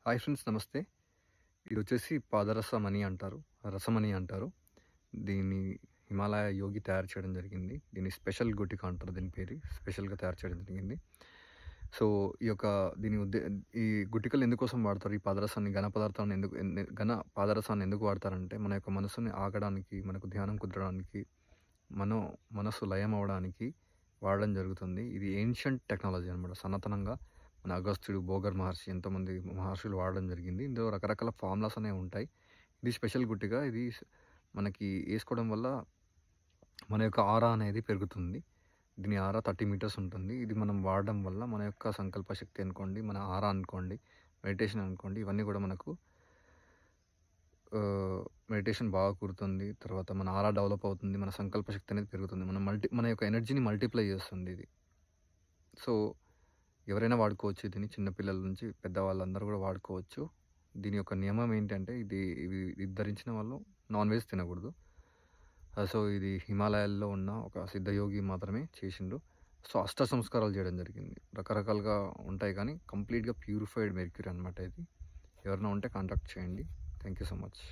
Hi friends, నమస్తే. ఇది వచ్చేసి పాదరసమని అంటారు, రసమని అంటారు. దీన్ని హిమాలయ యోగి తయారు చేయడం జరిగింది. దీన్ని స్పెషల్ గుటిక అంటారు. దీని పేరు స్పెషల్గా తయారు చేయడం జరిగింది. సో ఈ గుటికలు ఎందుకోసం వాడతారు? ఈ పాదరసాన్ని, ఘన పదార్థాన్ని ఘన పాదరసాన్ని ఎందుకు వాడతారంటే, మన యొక్క మనసుని ఆగడానికి, మనకు ధ్యానం కుదరడానికి, మనసు లయం అవడానికి వాడడం జరుగుతుంది. ఇది ఏన్షియంట్ టెక్నాలజీ అనమాట. సనాతనంగా మన అగస్త్యుడు, బోగర్ మహర్షి, ఎంతోమంది మహర్షులు వాడడం జరిగింది. ఇందులో రకరకాల ఫార్ములాస్ అనేవి ఉంటాయి. ఇది స్పెషల్ గుట్టిగా ఇది మనకి వేసుకోవడం వల్ల మన యొక్క ఆరా అనేది పెరుగుతుంది. దీని ఆరా 30 మీటర్స్ ఉంటుంది. ఇది మనం వాడడం వల్ల మన యొక్క సంకల్ప శక్తి అనుకోండి, మన ఆరా అనుకోండి, మెడిటేషన్ అనుకోండి, ఇవన్నీ కూడా మనకు మెడిటేషన్ బాగా కుదురుతుంది. తర్వాత మన ఆరా డెవలప్ అవుతుంది. మన సంకల్ప శక్తి అనేది పెరుగుతుంది. మన యొక్క ఎనర్జీని మల్టిప్లై చేస్తుంది ఇది. సో ఎవరైనా వాడుకోవచ్చు. దీన్ని చిన్నపిల్లల నుంచి పెద్దవాళ్ళందరూ కూడా వాడుకోవచ్చు. దీని యొక్క నియమం ఏంటంటే, ఇది ధరించిన వాళ్ళు నాన్ వెజ్ తినకూడదు. సో ఇది హిమాలయాల్లో ఉన్న ఒక సిద్ధయోగి మాత్రమే చేసిండు. సో అష్ట సంస్కారాలు చేయడం జరిగింది. రకరకాలుగా ఉంటాయి, కానీ కంప్లీట్గా ప్యూరిఫైడ్ మెర్క్యూరీ అనమాట ఇది. ఎవరైనా ఉంటే కాంటాక్ట్ చేయండి. Thank you so much.